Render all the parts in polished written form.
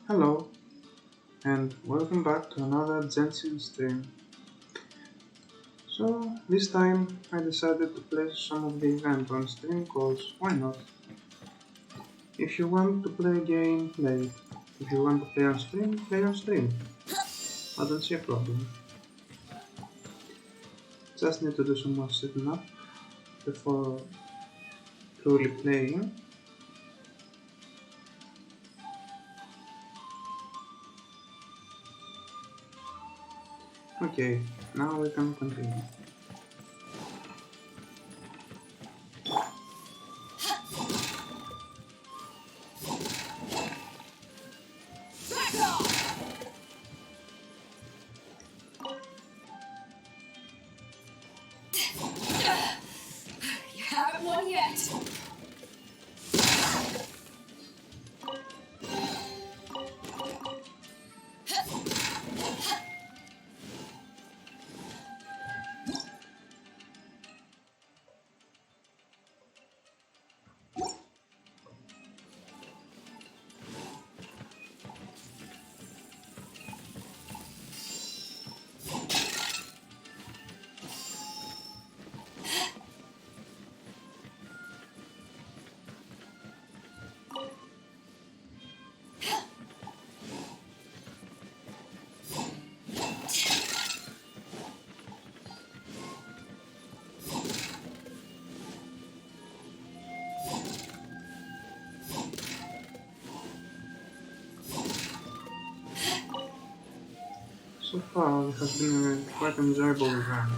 Hello, and welcome back to another Genshin stream. So, this time I decided to play some of the event on stream cause why not? If you want to play a game, play it. If you want to play on stream, play on stream. I don't see a problem. Just need to do some more setting up before truly playing. Okay, now we can continue. You haven't won yet. So far, it has been a quite enjoyable event.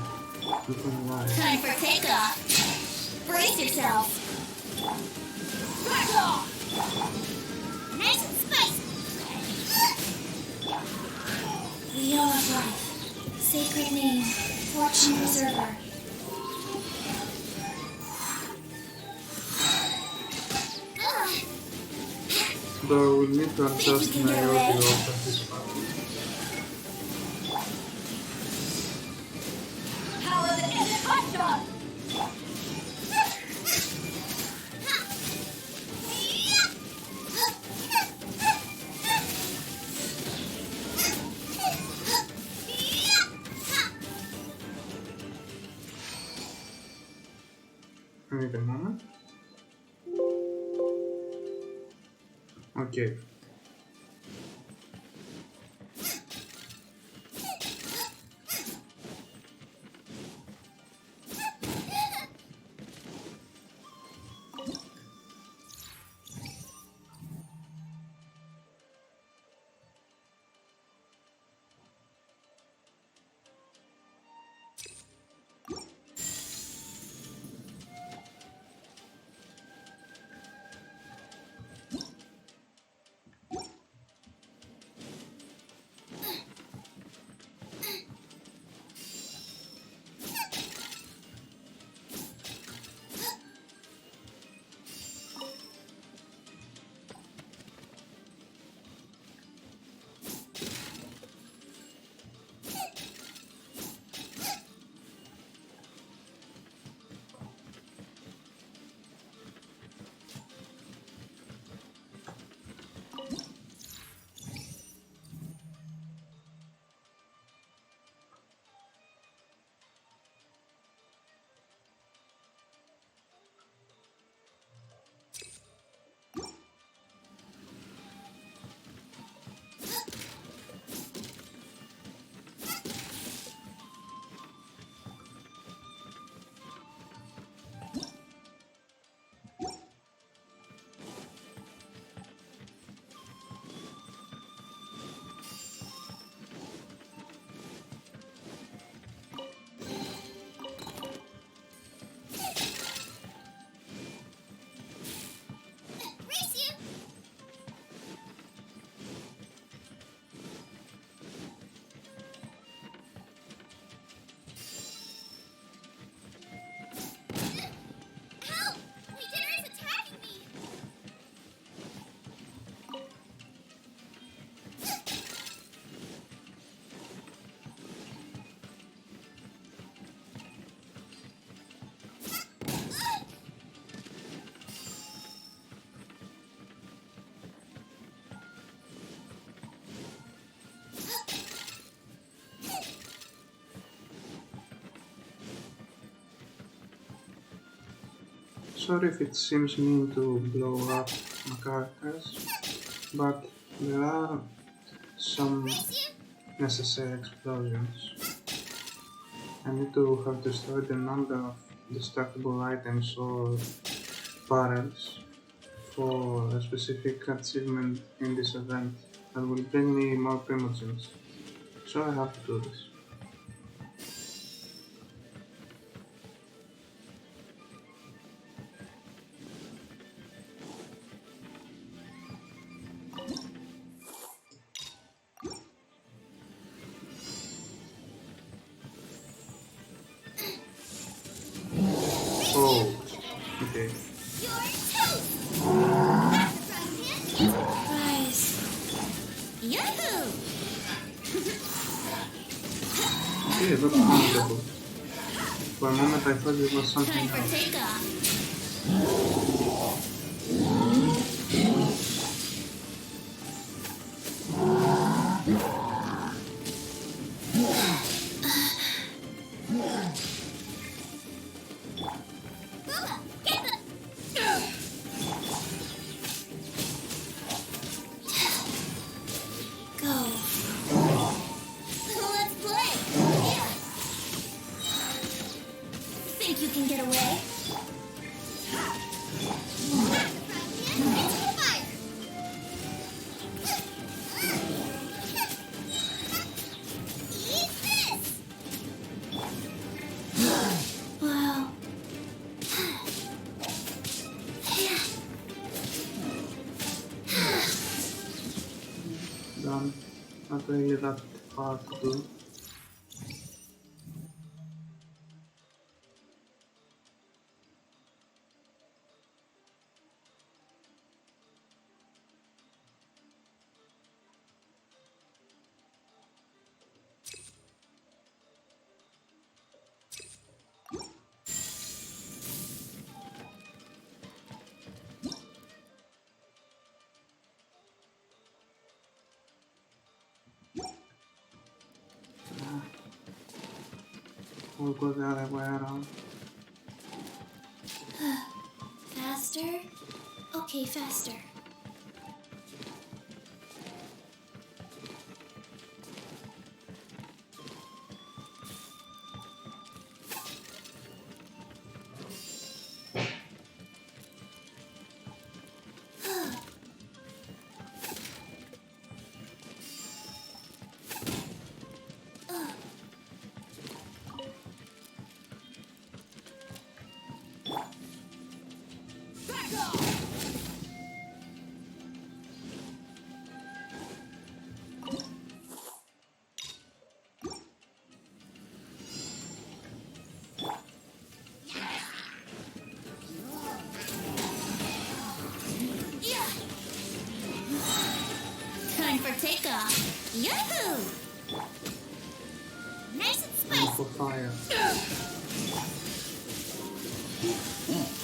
Not gonna lie. Time for takeoff. Brace yourself. Back off. Nice and spicy. Wheel of Life. Sacred name. Fortune Preserver. Though we'll need to Think you adjust can my get audio away? for this part. Power the instant hot shot. Wait a moment. Okay. sorry if it seems mean to blow up my characters, but there are some necessary explosions. I need to have destroyed a number of destructible items or barrels for a specific achievement in this event that will bring me more primogens. So I have to do this. Oh, okay. Surprise. Yahoo! Okay, it looks manageable. For a moment I thought it was something Time for else. takeoff. Go. Let's play. Yeah. Think you can get away? Wow. Done. Not really that hard to do. We'll go the other way around. Faster? Okay, faster. Time for takeoff. Yahoo! Nice and Time spicy. for fire.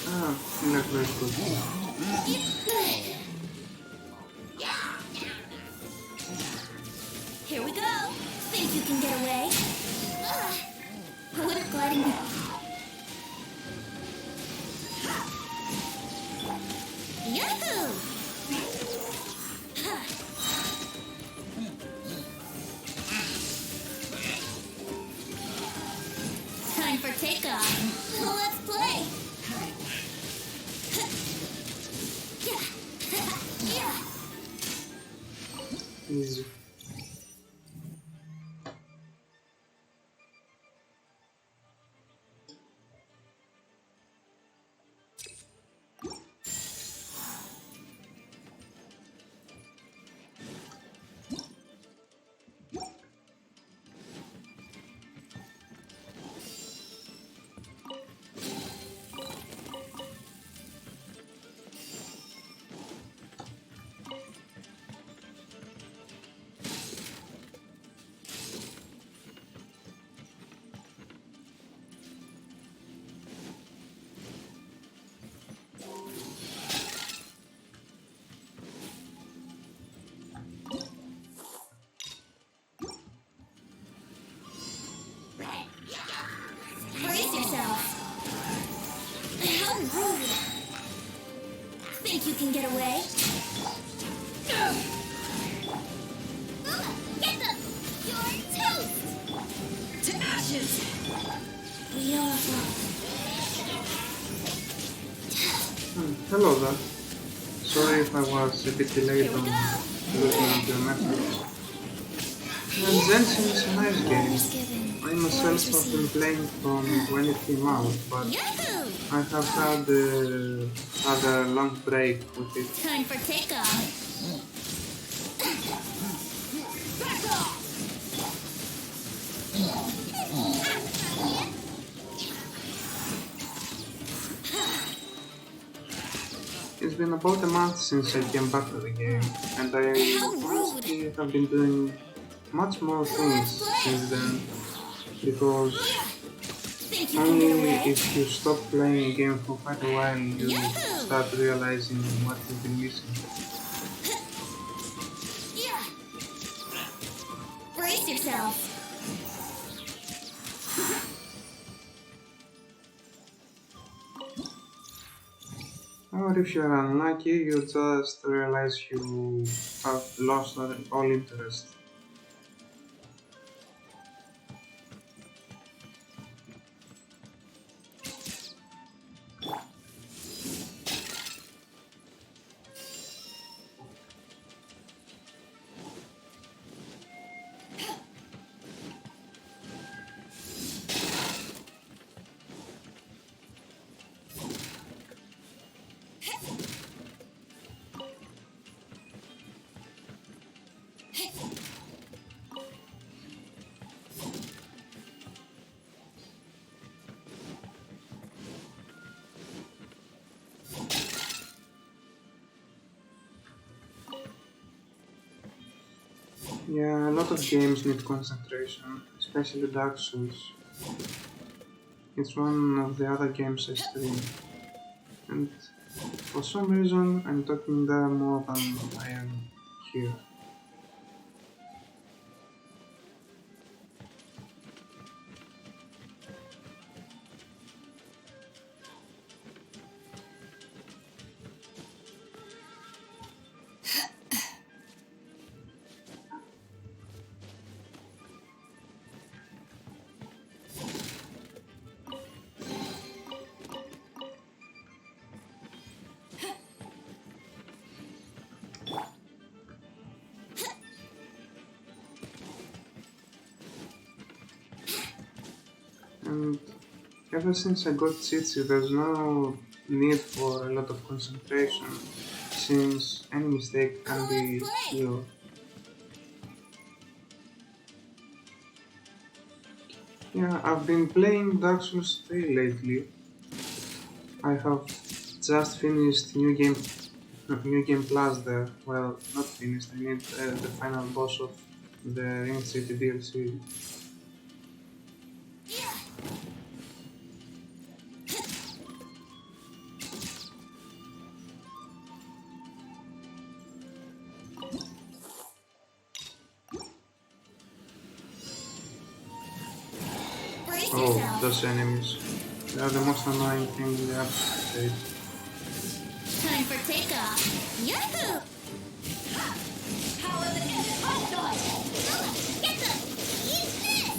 Ah, not very good. Here we go. Think you can get away? What a gliding. Yahoo! Time for takeoff. Let's play. Yeah. Easy. you can get away? Get them! You're toast! To ashes! We are Hello there. Sorry if I was a bit delayed on looking at your message. And Genshin is a nice game. I myself have been playing from when it came out, but Yahoo! I have had a long break with it. Time for takeoff. Back off! It's been about a month since I came back to the game, and I honestly have been doing much more things since then, because Think you can only get away? if you stop playing a game for quite a while you Yahoo! start realizing what you've been missing. Yeah. Brace yourself. Or if you're unlucky, you just realize you have lost all interest. Yeah, a lot of games need concentration, especially Dark Souls. It's one of the other games I stream, and for some reason I'm talking there more than I am here. And ever since I got Tsitsi, there's no need for a lot of concentration, since any mistake can be healed. Yeah, I've been playing Dark Souls 3 lately. I have just finished New Game Plus there. Well, not finished, I need the final boss of the Ring City DLC. Brace Oh, yourself. those enemies. They are the most annoying thing in the update. Time for takeoff. Yahoo! How are the Get them! Eat this!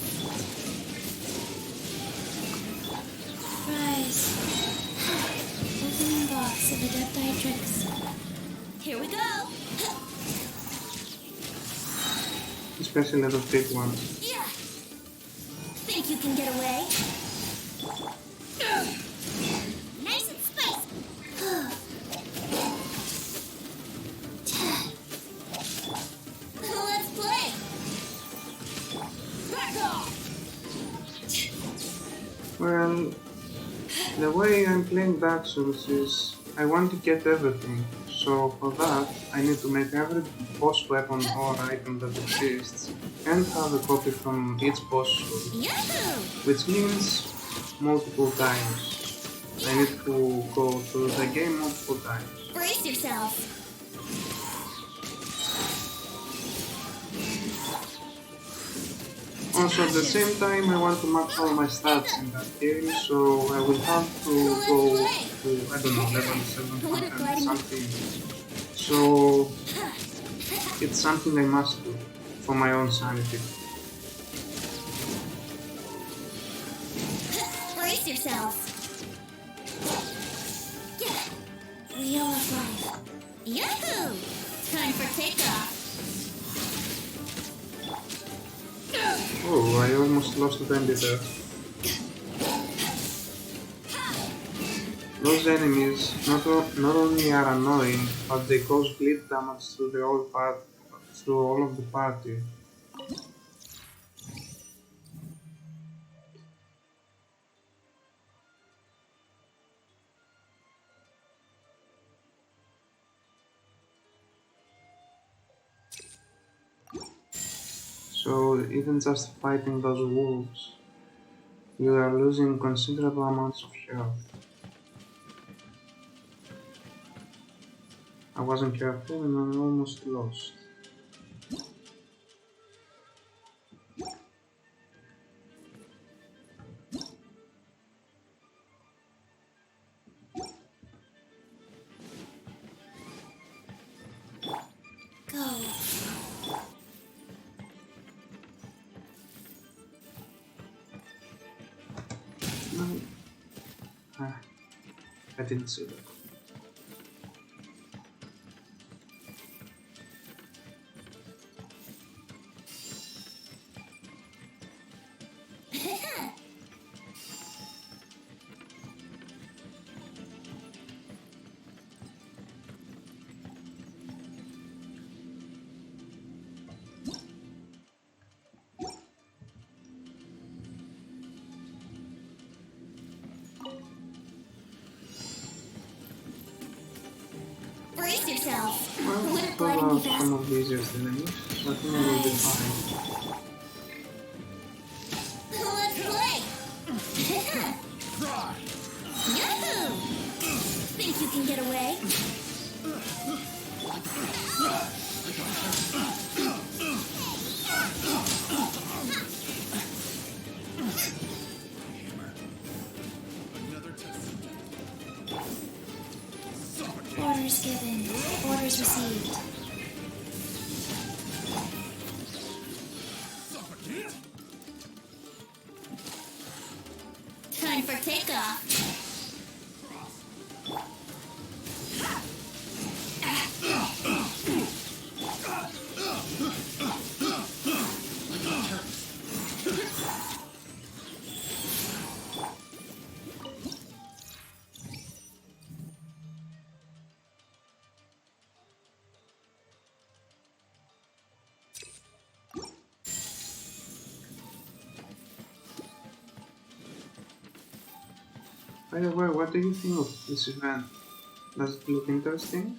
Rise. Opening box of Adepti Here we go! Especially the big ones. Yeah! Think you can get away? Nice and spicy! Let's play! Back off! Well, the way I'm playing Dark Souls is I want to get everything. So for that, I need to make every boss weapon or item that exists and have a copy from each boss soul, Yahoo! which means multiple times. I need to go through the game multiple times. Brace yourself! Also, at the same time, I want to max all my stats in that game, so I will have to go to, I don't know, level Wanna 700 glide in my something. So, it's something I must do for my own sanity. brace yourselves. Wheel of life. Yahoo! Time for takeoff. Oh, I almost lost a Bendy there. Those enemies not only are annoying, but they cause bleed damage through all of the party. So even just fighting those wolves, you are losing considerable amounts of health. I wasn't careful and I almost lost. Go. No. Ah, I didn't see that. Brace yourselves. Well, Wanna those glide in are me fast? some of the easiest enemies, so I think I will be fine. Let's play. Yahoo! Think you can get away? Orders given. Orders received. Time for takeoff. By the way, what do you think of this event? Does it look interesting?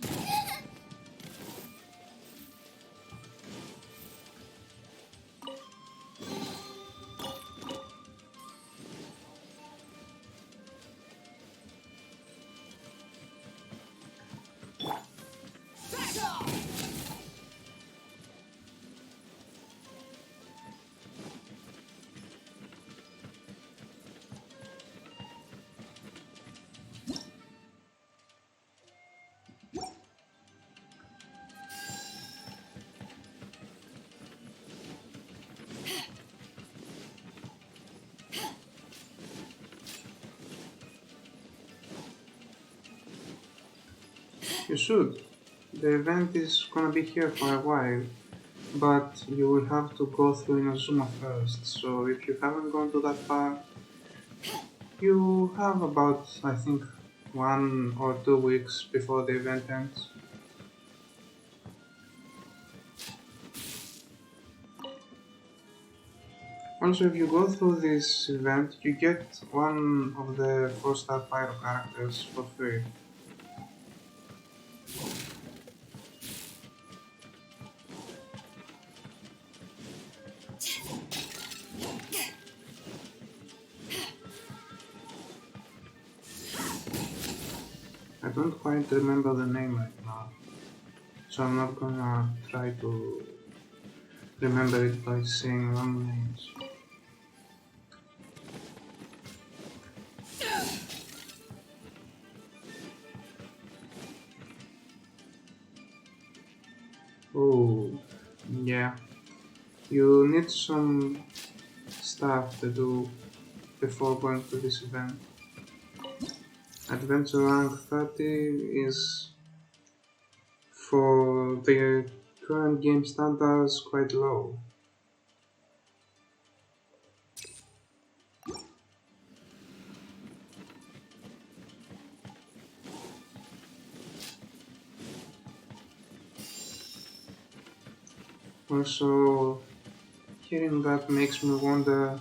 You should. The event is gonna be here for a while, but you will have to go through Inazuma first, so if you haven't gone to that part, you have about, I think, 1 or 2 weeks before the event ends. Also, if you go through this event, you get one of the 4-star Pyro characters for free. I don't quite remember the name right now, so I'm not gonna try to remember it by saying wrong names. Oh, yeah. You need some stuff to do before going to this event. Adventure rank 30 is, for the current game standards, quite low. Also, hearing that makes me wonder,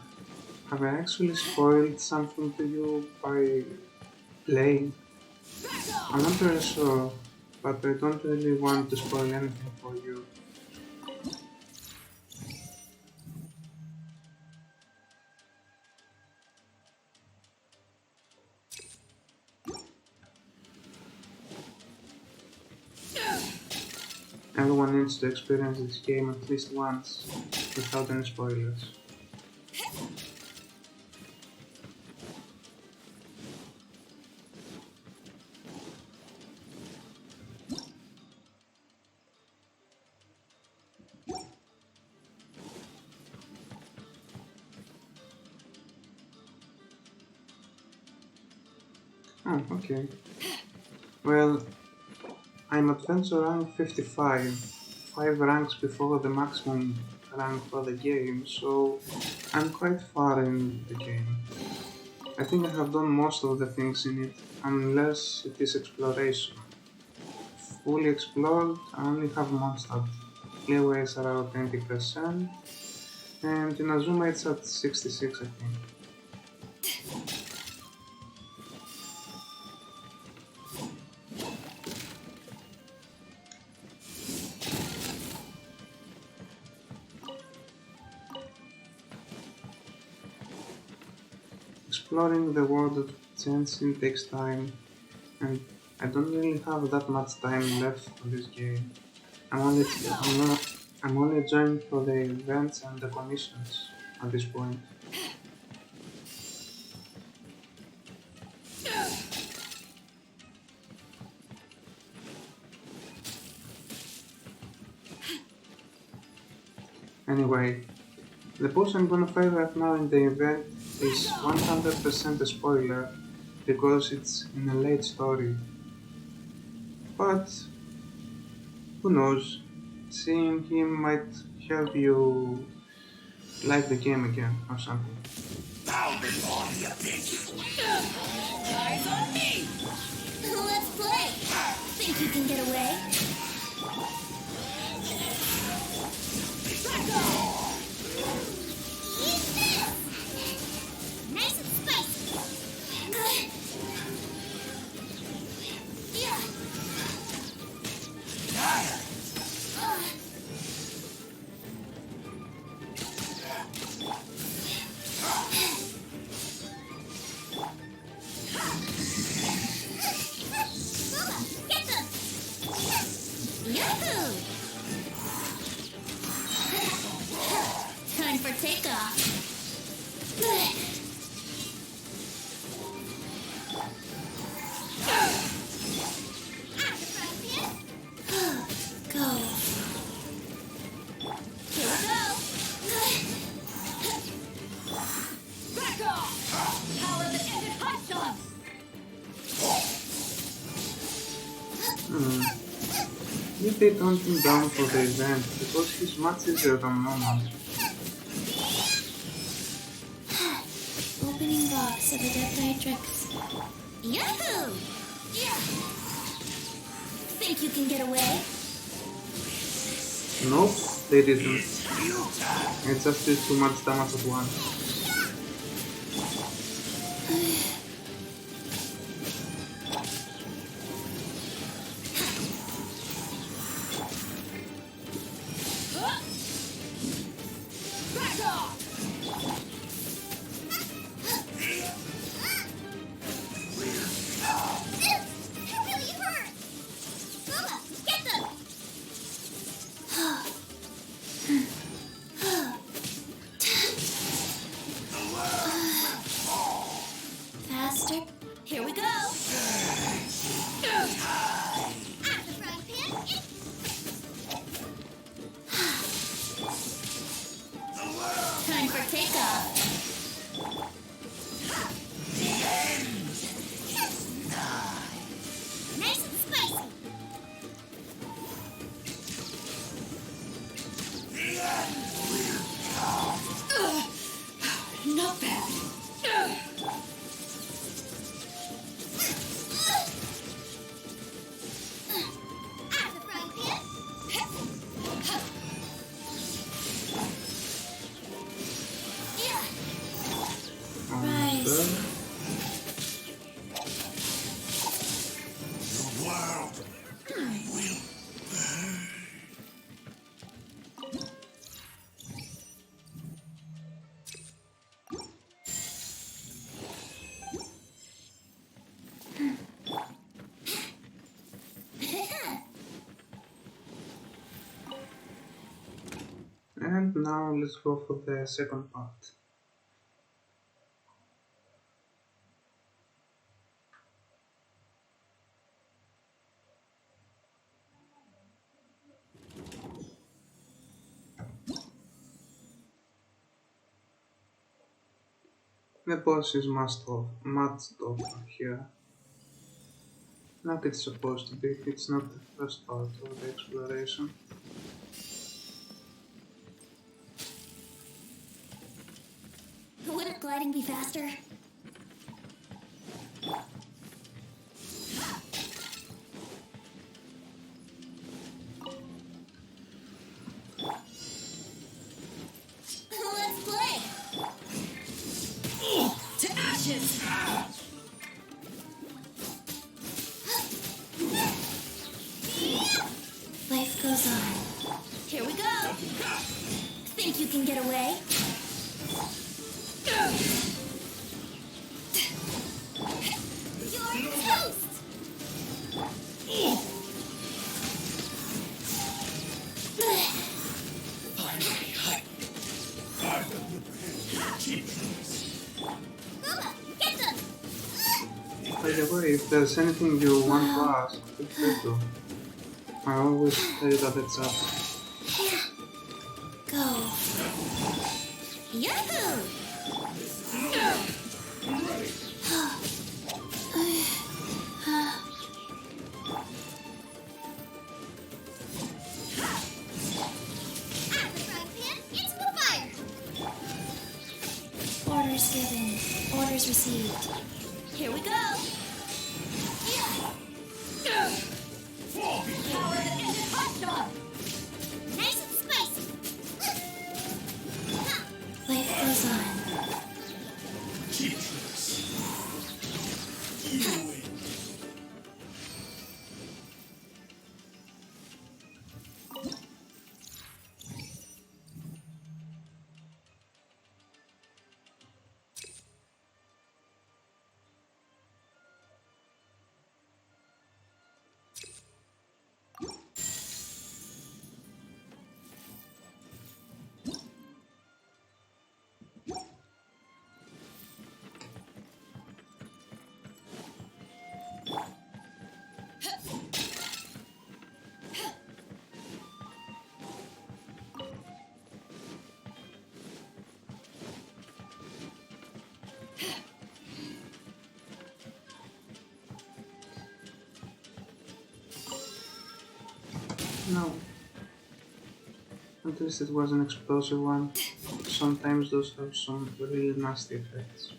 have I actually spoiled something to you by playing? I'm not very sure, but I don't really want to spoil anything for you. Everyone needs to experience this game at least once, without any spoilers. Oh, okay. Well, I'm adventure rank 55, 5 ranks before the maximum rank for the game, so I'm quite far in the game. I think I have done most of the things in it, unless it is exploration. Fully explored, I only have Mondstadt. Leeway is around 20%, and in Azuma it's at 66, I think. Exploring the world of Genshin takes time, and I don't really have that much time left for this game. I'm only joined for the events and the commissions at this point. Anyway, the boss I'm gonna fight right now in the event is 100% a spoiler because it's in a late story. But who knows? Seeing him might help you like the game again or something. Bow before me, you bitch! Eyes on me! Let's play! Think you can get away? Back off! Eat this! Nice and spicy! Yeah! Tired! Get them! Yahoo! Time for takeoff. Go. Here we go. Back off! Power that ended high shots! If they turned him down for the event because he's much easier than normal. Opening box of the Death Nitrix. Yahoo! Yeah. Think you can get away? Nope, they didn't. You time! It just did too much damage at once. Back off! That really hurt! Bubba, get them! And now let's go for the second part. The boss is matched off here. Not it's supposed to be, it's not the first part of the exploration. Wouldn't gliding be faster? Let's play! To ashes! Life goes on. Here we go! Think you can get away? You're toast! Get them! By the way, if there's anything you want to ask, feel free to. I always tell you that it's up. Go. Yahoo! Add the frying pan into the fire. Orders given. Orders received. Here we go. Powered and hot dog. Nice and spicy. Life goes on. No. At least it was an explosive one. Sometimes those have some really nasty effects.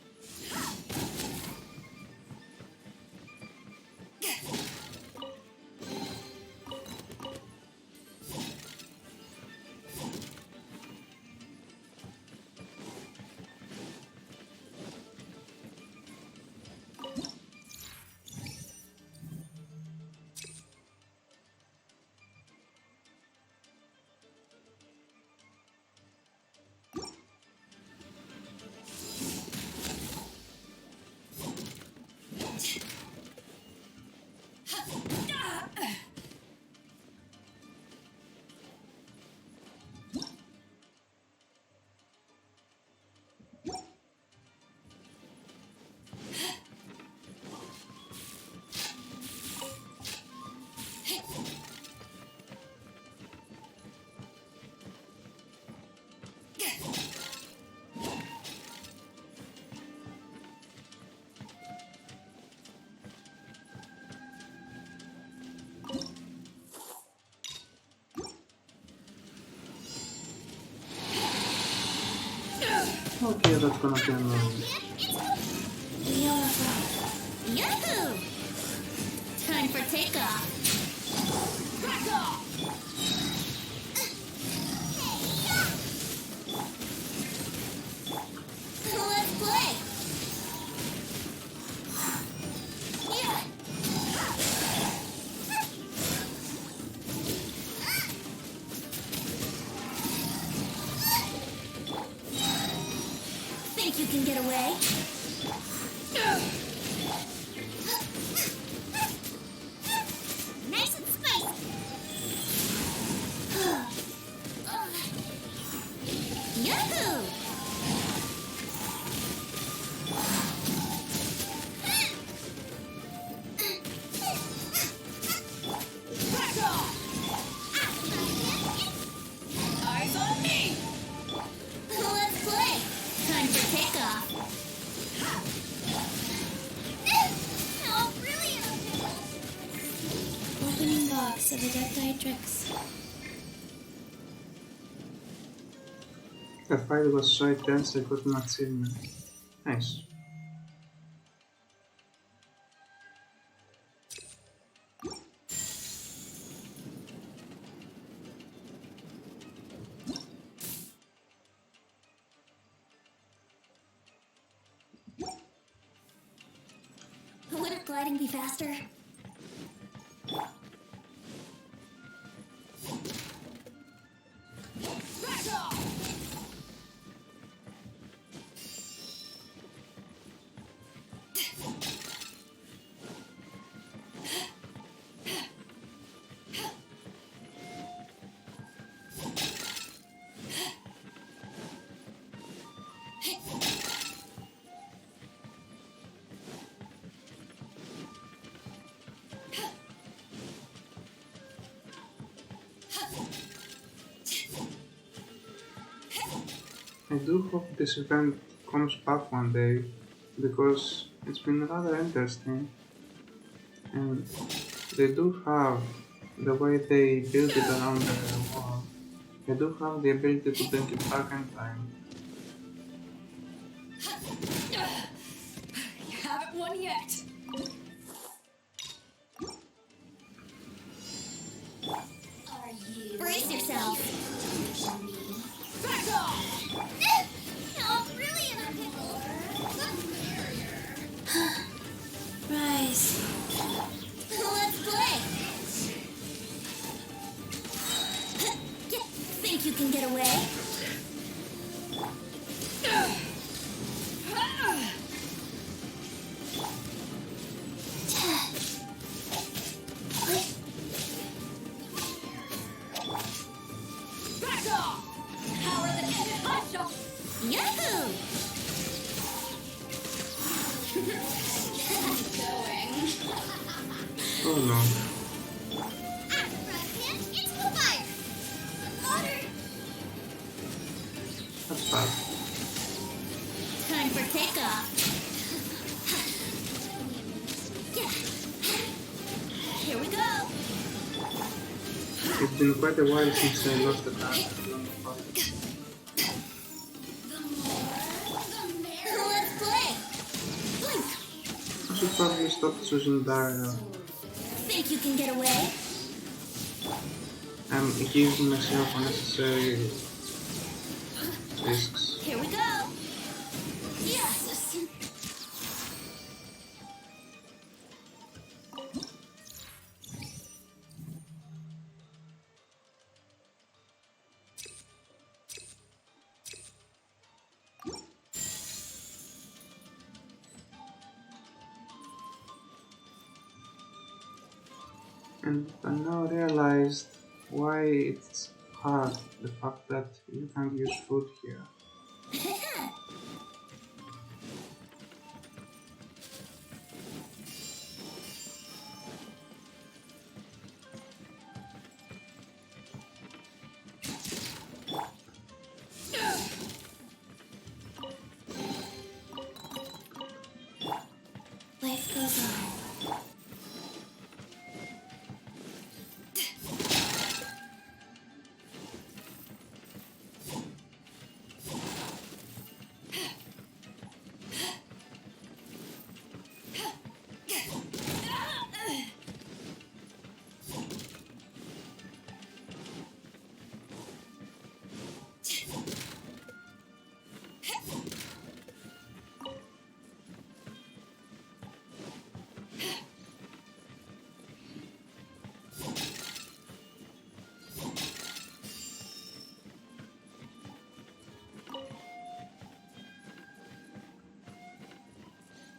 Okay, that's gonna be annoying. Yahoo! Time for takeoff. Crack off! Let's play! Yeah! Think you can get away? Nice and spicy! Yahoo! Back off! Eyes on me! Let's play! Time for takeoff! Oh, brilliant! Opening box of Adeptitrix. The fight was so intense I got an achievement. Nice. Wouldn't gliding be faster? Back off! I do hope this event comes back one day, because it's been rather interesting, and they do have the way they build it around the wall. They do have the ability to bring it back in time. You haven't won yet. Are you? Brace yourself. Back off! Oh, brilliant! Rise. Let's play. Think you can get away? Back off! Power the ended hostile! Yahoo! Going. Oh no. It's the fire! Water! That's bad. Time for takeoff. Here we go. It's been quite a while since I lost the task. Let's play. Blink. I should probably stop choosing Dario. Think you can get away? I'm giving myself unnecessary risks. Here we go. Yes. And I now realized why it's hard, the fact that you can't use food here. Life goes on.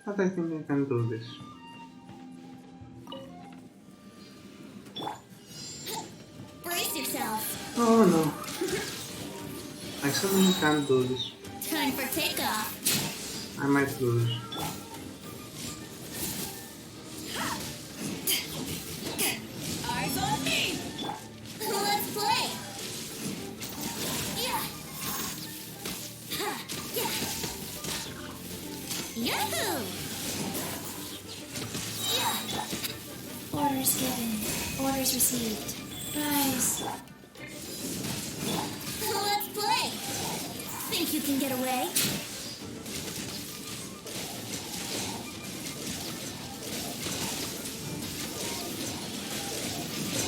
But I think I can do this. Brace yourself. Oh no. I suddenly can't do this. Time for takeoff. I might lose. Eyes on me. Let's play. Yeah. Ha. Yeah. Yahoo! Yeah. Orders given. Orders received. Rise. Let's play. Think you can get away?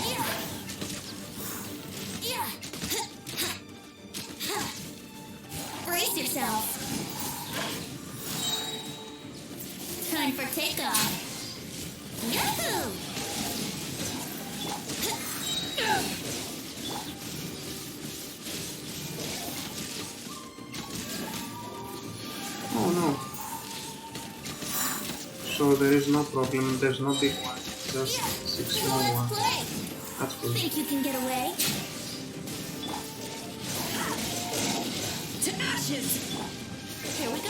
Yeah. Yeah. Brace yourself. Time for takeoff. Yahoo! Oh no. So there is no problem, there's no big one. Just 6 small Let's ones. play. That's good. Think you can get away? To ashes! Here we go!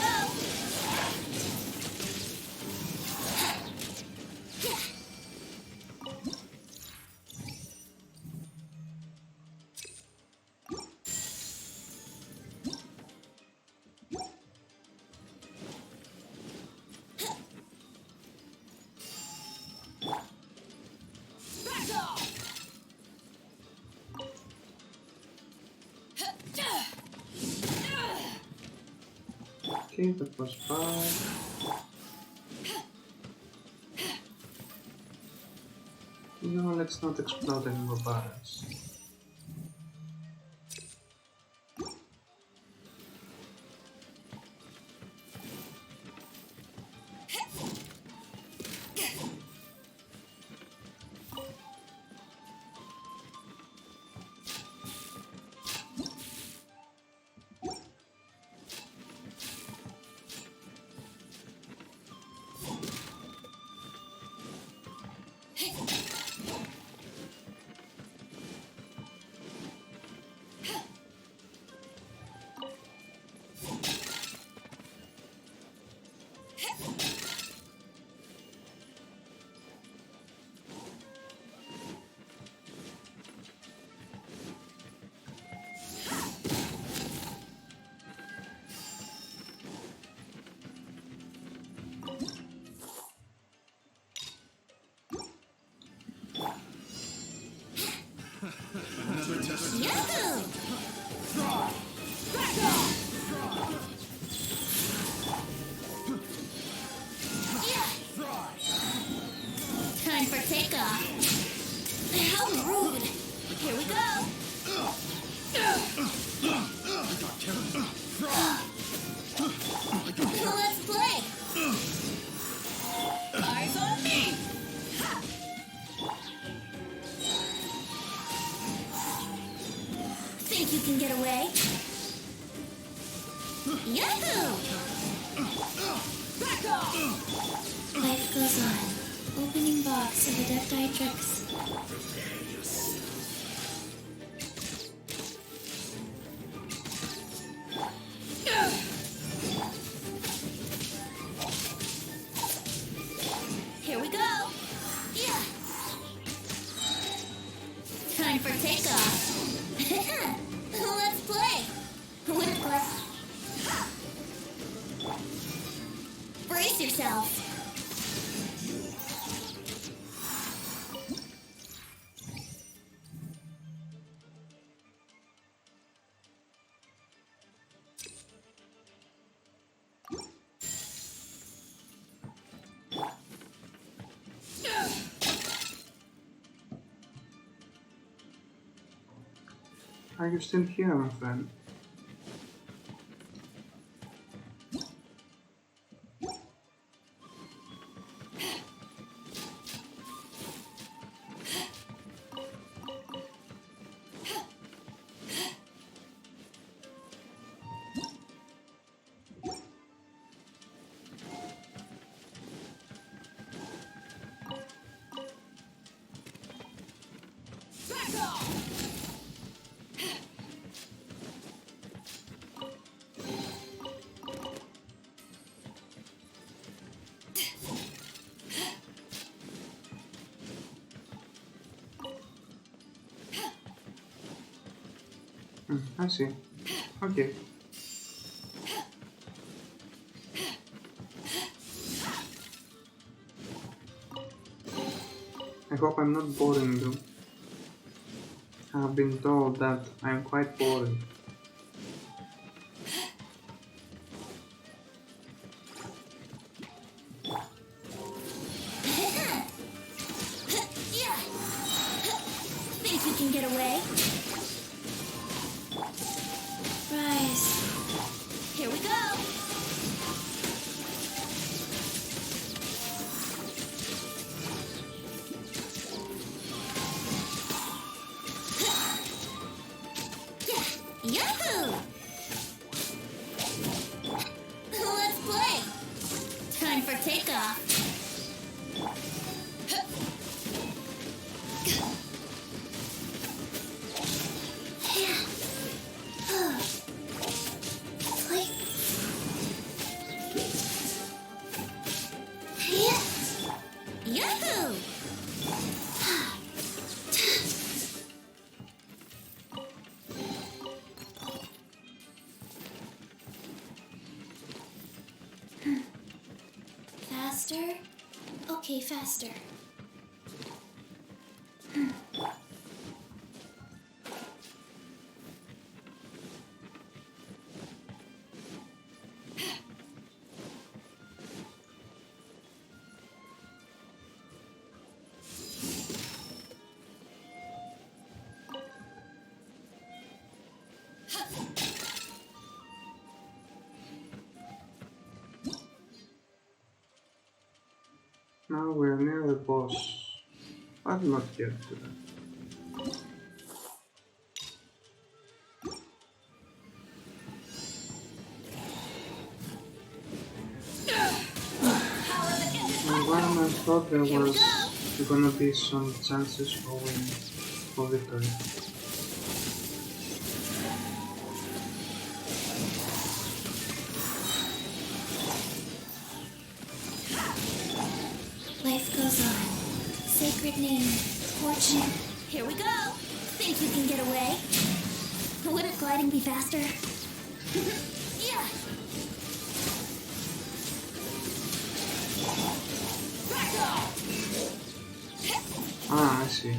Back off! Okay, that was 5. No, let's not explode any more barrels. Yahoo! Back off! Yeah. Time for takeoff. How rude! Here we go. Let's play. Eyes on me. Think you can get away? Yahoo! Back off! Life goes on. Opening box of Adepti Tricks. Here we go! Yeah! Time for takeoff! Let's play! With brace yourself! Are you still here, my friend? Back off! I see. Okay. I hope I'm not boring you. I've been told that I'm quite boring. Yeah. Think you can get away? Rise. Here we go. Yeah. Yahoo! Let's play. Time for takeoff. Yahoo! Faster? Okay, faster. Now we're near the boss, but not yet to that. When I thought there was gonna be some chances for winning, for victory. Life goes on. Sacred name. Fortune. Here we go. Think you can get away? Wouldn't gliding be faster? Yeah. Back off. Ah, I see.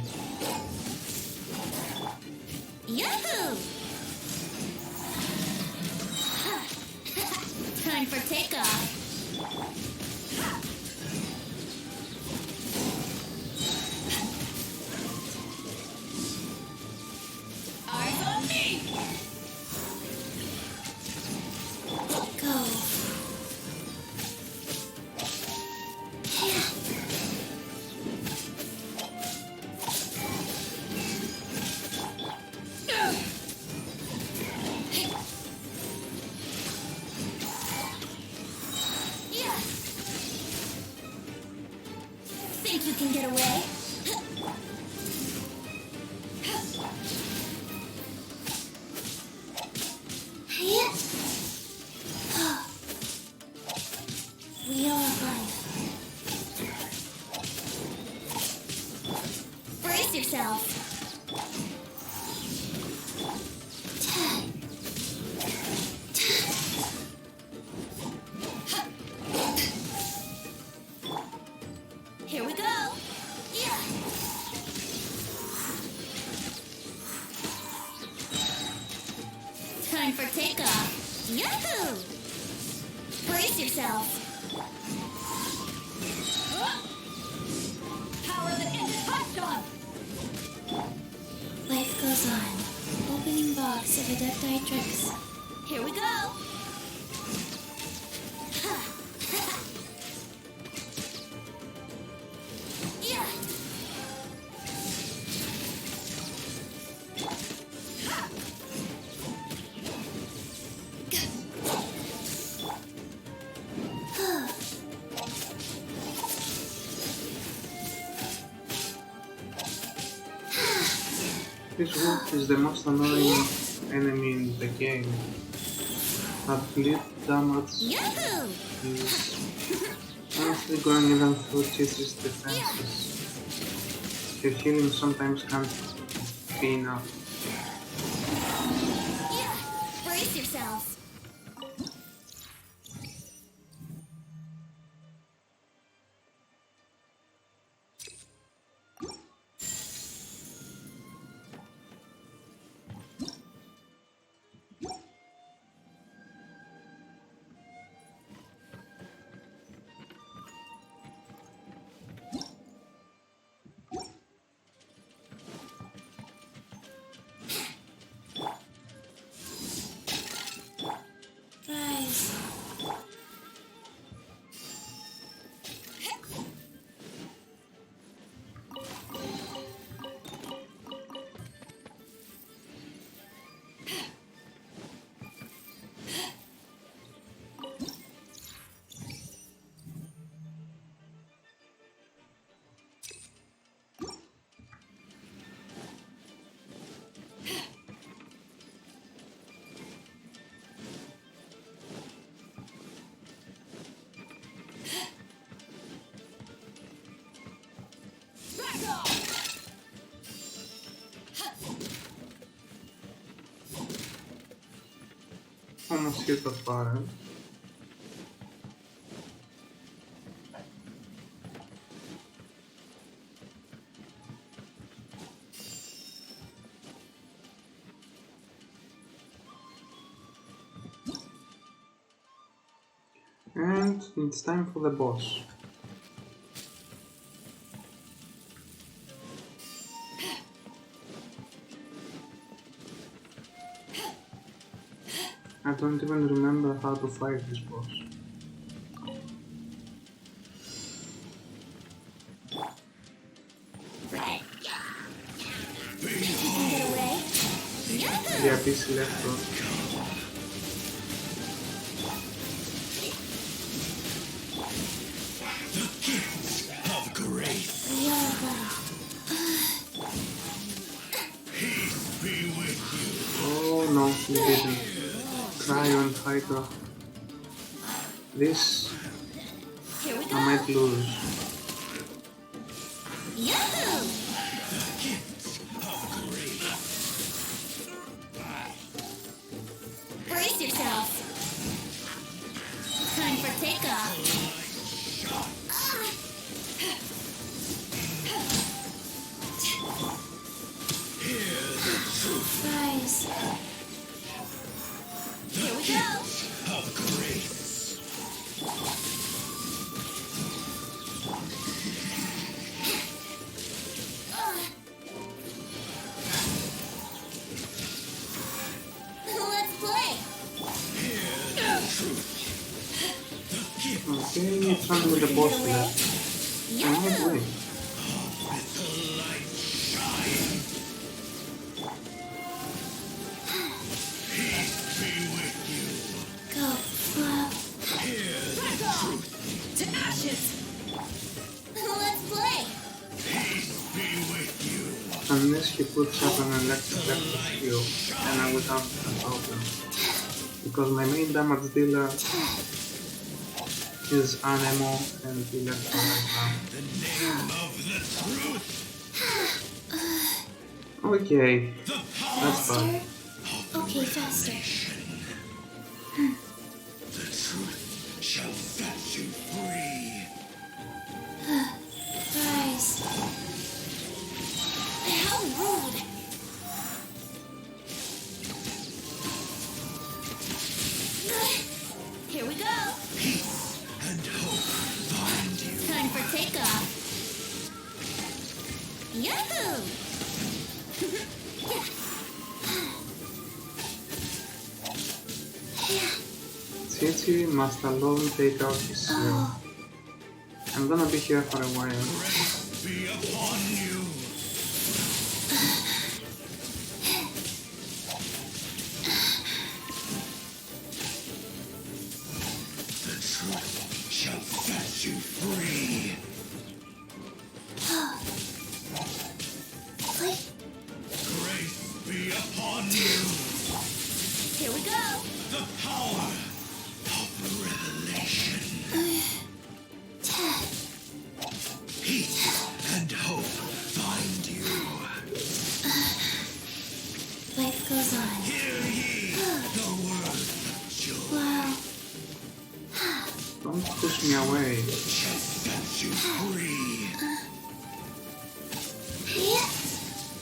Yahoo! Time for takeoff. Eyes on me! Go. Yeah. Think you can get away? Wheel of life. Brace yourself. Here we go. Yeah. Time for takeoff. Yahoo! Brace yourself. Power the engine hot shot. Life goes on. Opening box of Adepti tricks. Here we go. Yeah. This wolf is the most annoying enemy in the game. That bleed damage Yahoo! is honestly going even through Cheese's defenses. Her healing sometimes can't be enough. almost hit the fire. And it's time for the boss. I don't even remember how to fight this boss. Get away. Yahoo! Yeah, this left us. Of grace. Peace be with you. Oh no, he didn't. Cryo Hydra. This Here we I go. might lose. Yahoo! Brace yourself. Time for takeoff. Rise. Here we go. Of grace. Let's play. Okay, it's only the boss left. I might Yahoo! win. Go, flow. To ashes. Let's play. Unless he puts up an electric skill, then I would have a problem. Because my main damage dealer is Anemo and he left right now. Okay, that's fine. Okay, faster. The truth shall set you free. Rise. How rude. Here we go. And hope find you. Time for takeoff. Yahoo! Cici must alone take out his slave. I'm gonna be here for a while. Be upon you. The truth shall set you free. Grace be upon you. Here we go. The power of revelation. Peace and hope find you. Life goes on. Hear ye the word of joy. Wow. Don't push me away. Shall set you free.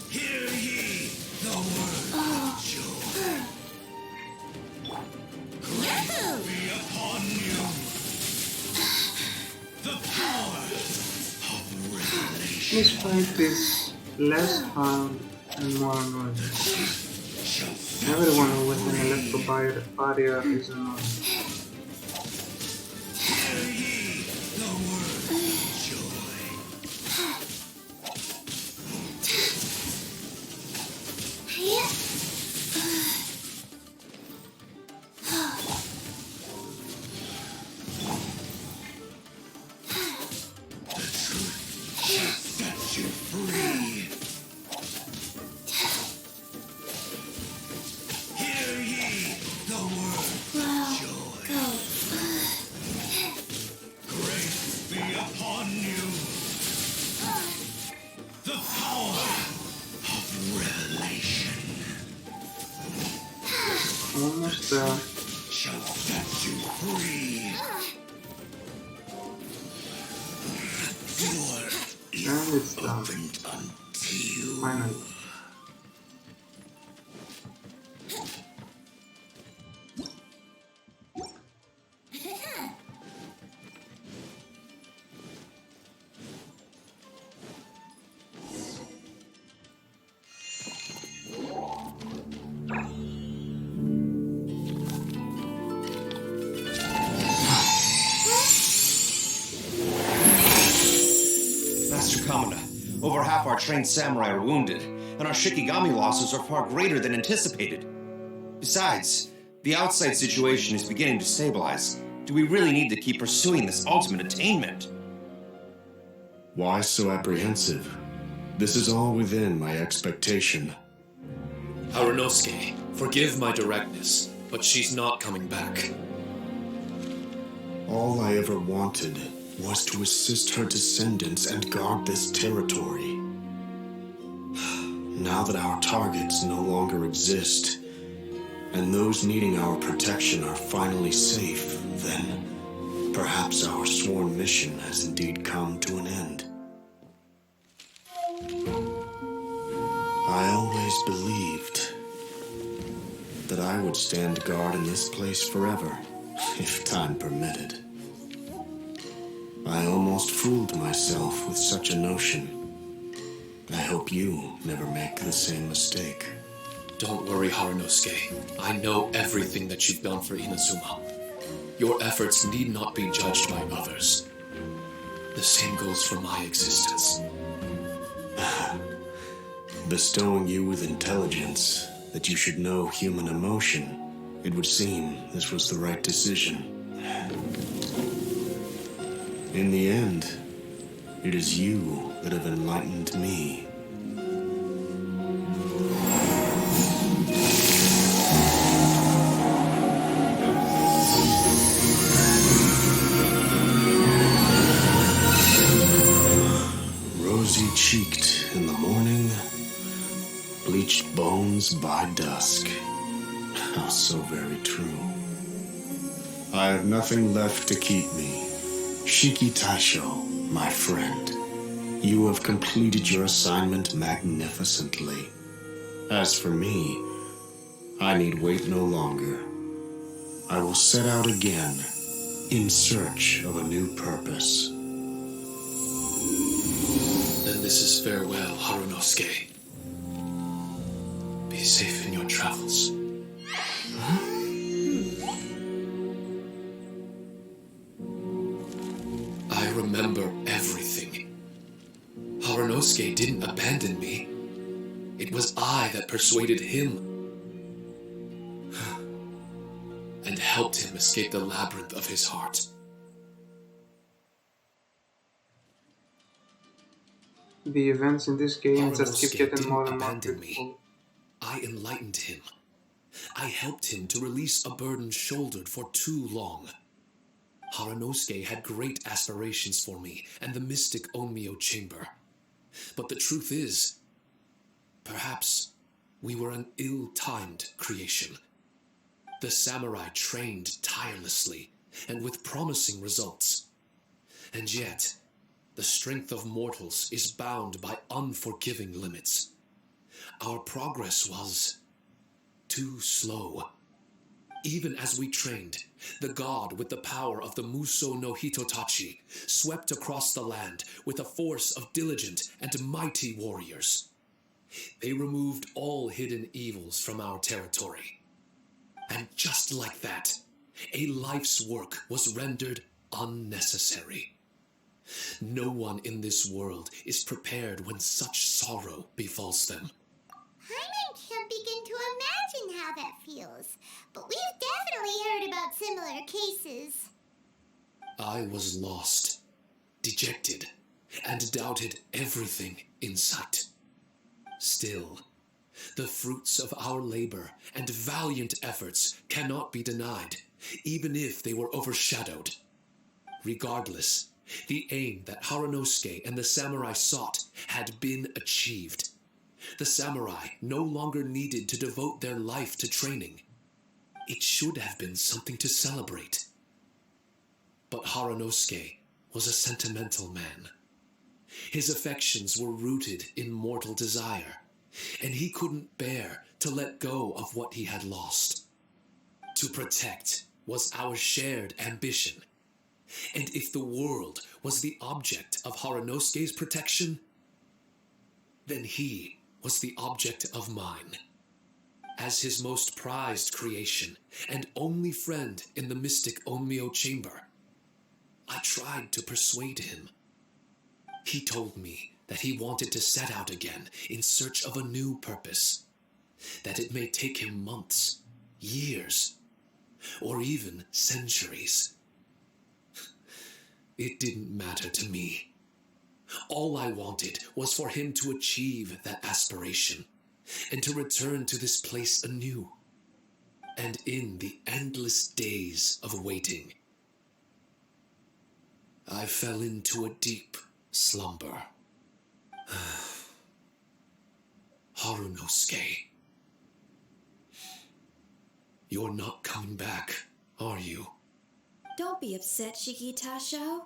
Hear ye the word of joy. Yahoo! Be upon you. The power of revelation. This fight is less hard and more annoying. Shall set Everyone with an electro barrier is annoying. Hear ye the word of joy. The truth shall set you free. Hear ye the word Wow. of joy. Go. Grace be upon you. The power of revelation. Almost there. shall set you free. And it's done. Finally. Master Kamina, over half our trained samurai are wounded, and our Shikigami losses are far greater than anticipated. Besides, the outside situation is beginning to stabilize. Do we really need to keep pursuing this ultimate attainment? Why so apprehensive? This is all within my expectation. Harunosuke, forgive my directness, but she's not coming back. All I ever wanted was to assist her descendants and guard this territory. Now that our targets no longer exist, and those needing our protection are finally safe, then perhaps our sworn mission has indeed come to an end. I always believed that I would stand guard in this place forever, if time permitted. I almost fooled myself with such a notion. I hope you never make the same mistake. Don't worry, Harunosuke. I know everything that you've done for Inazuma. Your efforts need not be judged by others. The same goes for my existence. Bestowing you with intelligence, that you should know human emotion, it would seem this was the right decision. In the end, it is you that have enlightened me. Rosy-cheeked in the morning, bleached bones by dusk. How so very true. I have nothing left to keep me. Shiki Taisho, my friend, you have completed your assignment magnificently. As for me, I need wait no longer. I will set out again in search of a new purpose. Then this is farewell, Harunosuke. Be safe in your travels. I remember everything. Harunosuke didn't abandon me. It was I that persuaded him and helped him escape the labyrinth of his heart. The events in this game just keep Harunosuke getting didn't more and more abandon beautiful. me. I enlightened him. I helped him to release a burden shouldered for too long. Harunosuke had great aspirations for me and the mystic Onmyo chamber. But the truth is, perhaps we were an ill-timed creation. The samurai trained tirelessly and with promising results. And yet, the strength of mortals is bound by unforgiving limits. Our progress was too slow. Even as we trained, the god with the power of the Muso no Hitotachi swept across the land with a force of diligent and mighty warriors. They removed all hidden evils from our territory. And just like that, a life's work was rendered unnecessary. No one in this world is prepared when such sorrow befalls them. I can't begin to imagine how that feels, but we've definitely heard about similar cases. I was lost, dejected, and doubted everything in sight. Still, the fruits of our labor and valiant efforts cannot be denied, even if they were overshadowed. Regardless, the aim that Harunosuke and the samurai sought had been achieved. The samurai no longer needed to devote their life to training. It should have been something to celebrate. But Haranosuke was a sentimental man. His affections were rooted in mortal desire, and he couldn't bear to let go of what he had lost. To protect was our shared ambition, and if the world was the object of Haranosuke's protection, then he was the object of mine. As his most prized creation and only friend in the mystic Onmyo chamber, I tried to persuade him. He told me that he wanted to set out again in search of a new purpose, that it may take him months, years, or even centuries. It didn't matter to me. All I wanted was for him to achieve that aspiration and to return to this place anew. And in the endless days of waiting, I fell into a deep slumber. Harunosuke, you're not coming back, are you? Don't be upset, Shikitasho.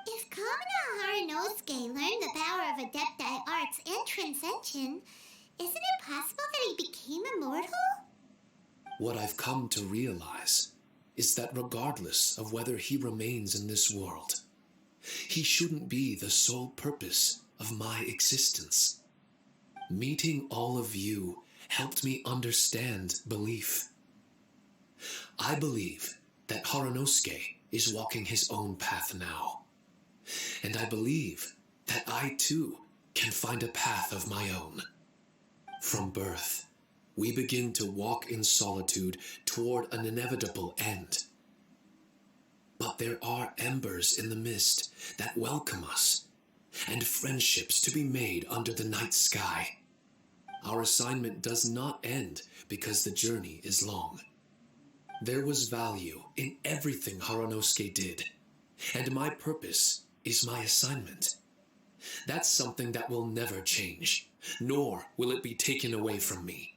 If Kamina Haranosuke learned the power of Adepti arts and Transcension, isn't it possible that he became immortal? What I've come to realize is that regardless of whether he remains in this world, he shouldn't be the sole purpose of my existence. Meeting all of you helped me understand belief. I believe that Haranosuke is walking his own path now. And I believe that I too can find a path of my own. From birth, we begin to walk in solitude toward an inevitable end. But there are embers in the mist that welcome us, and friendships to be made under the night sky. Our assignment does not end because the journey is long. There was value in everything Haranosuke did, and my purpose is my assignment. That's something that will never change, nor will it be taken away from me.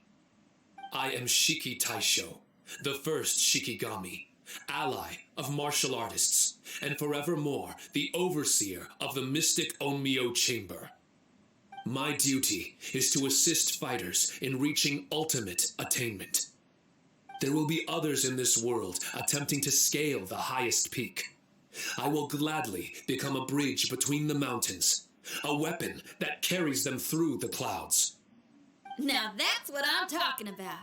I am Shiki Taisho, the first Shikigami, ally of martial artists, and forevermore the overseer of the mystic Onmyo chamber. My duty is to assist fighters in reaching ultimate attainment. There will be others in this world attempting to scale the highest peak. I will gladly become a bridge between the mountains, a weapon that carries them through the clouds. Now that's what I'm talking about.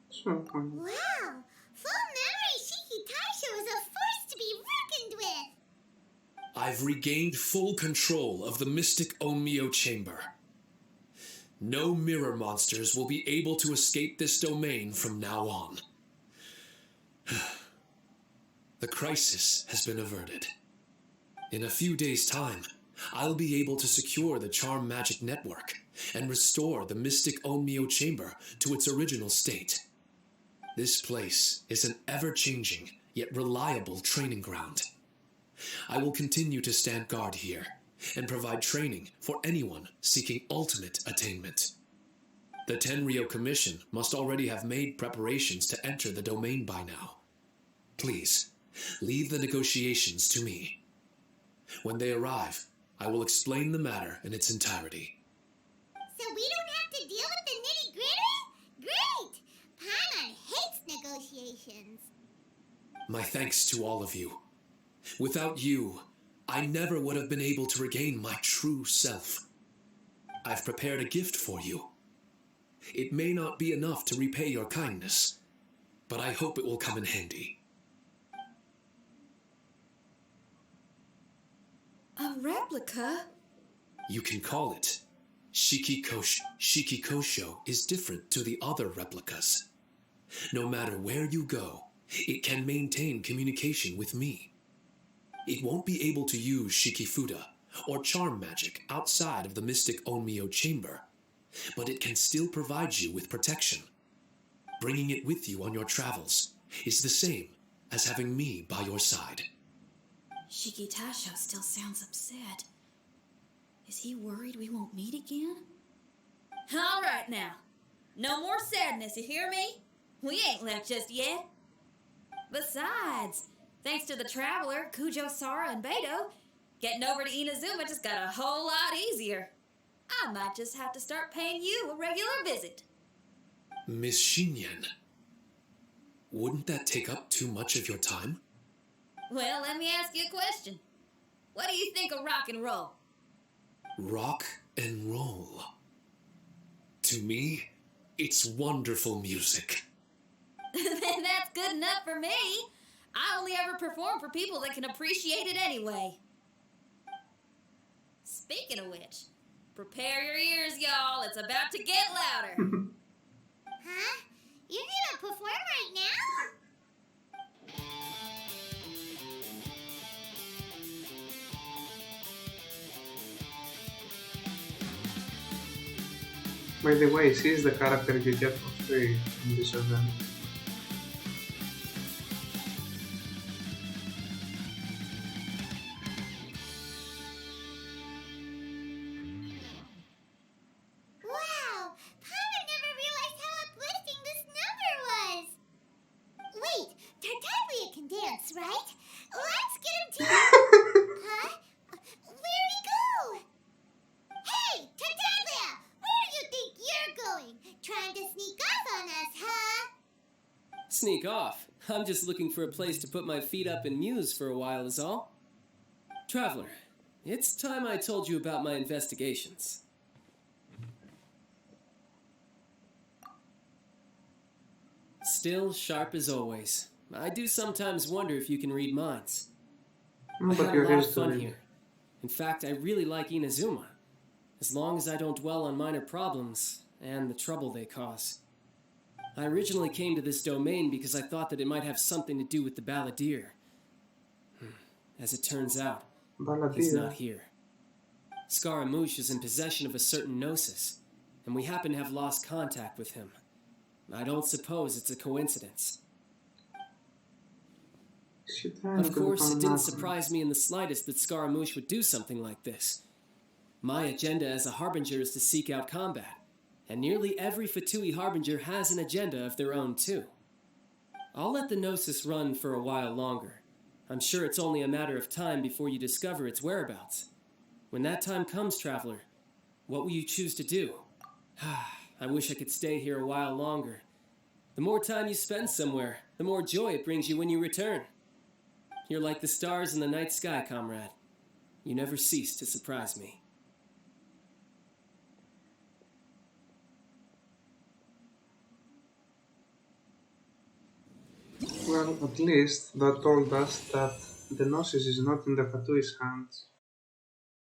So kind. Wow! Full memory Shiki Taisho is a force to be reckoned with! I've regained full control of the mystic Onmyo chamber. No mirror monsters will be able to escape this domain from now on. The crisis has been averted. In a few days' time, I'll be able to secure the charm magic network and restore the mystic Onmyo chamber to its original state. This place is an ever-changing yet reliable training ground. I will continue to stand guard here and provide training for anyone seeking ultimate attainment. The Tenryo Commission must already have made preparations to enter the domain by now. Please, leave the negotiations to me. When they arrive, I will explain the matter in its entirety. So we don't have to deal with the nitty-gritty? Great! Paimon hates negotiations. My thanks to all of you. Without you, I never would have been able to regain my true self. I've prepared a gift for you. It may not be enough to repay your kindness, but I hope it will come in handy. A replica? You can call it. Shikikosho is different to the other replicas. No matter where you go, it can maintain communication with me. It won't be able to use Shikifuda or charm magic outside of the mystic Onmyo chamber, but it can still provide you with protection. Bringing it with you on your travels is the same as having me by your side. Shikitasho still sounds upset. Is he worried we won't meet again? All right now. No more sadness, you hear me? We ain't left just yet. Besides, thanks to the Traveler, Kujo, Sara, and Beto, getting over to Inazuma just got a whole lot easier. I might just have to start paying you a regular visit. Miss Xinyan, wouldn't that take up too much of your time? Well, let me ask you a question. What do you think of rock and roll? Rock and roll. To me, it's wonderful music. Then that's good enough for me. I only ever perform for people that can appreciate it anyway. Speaking of which, prepare your ears, y'all. It's about to get louder. Huh? You're gonna perform right now? By the way, she is the character you get for free in this event. Wow! Paula never realized how uplifting this number was! Wait, Tartaglia can dance, right? Let's get him to... Huh? Where'd he go? Hey, Tartaglia! Where do you think you're going? Trying to sneak off on us, huh? Sneak off. I'm just looking for a place to put my feet up and muse for a while is all. Traveler, it's time I told you about my investigations. Still sharp as always. I do sometimes wonder if you can read minds. No, I but had a you're lot here of to fun read. here. In fact, I really like Inazuma. As long as I don't dwell on minor problems and the trouble they cause. I originally came to this domain because I thought that it might have something to do with the balladeer. As it turns out, he's not Balladeer. here. Scaramouche is in possession of a certain gnosis, and we happen to have lost contact with him. I don't suppose it's a coincidence. She trying Of to course, become it didn't an surprise me in the slightest that Scaramouche would do something like this. My agenda as a Harbinger is to seek out combat, and nearly every Fatui Harbinger has an agenda of their own too. I'll let the Gnosis run for a while longer. I'm sure it's only a matter of time before you discover its whereabouts. When that time comes, Traveler, what will you choose to do? I wish I could stay here a while longer. The more time you spend somewhere, the more joy it brings you when you return. You're like the stars in the night sky, comrade. You never cease to surprise me. Well, at least that told us that the Gnosis is not in the Fatui's hands.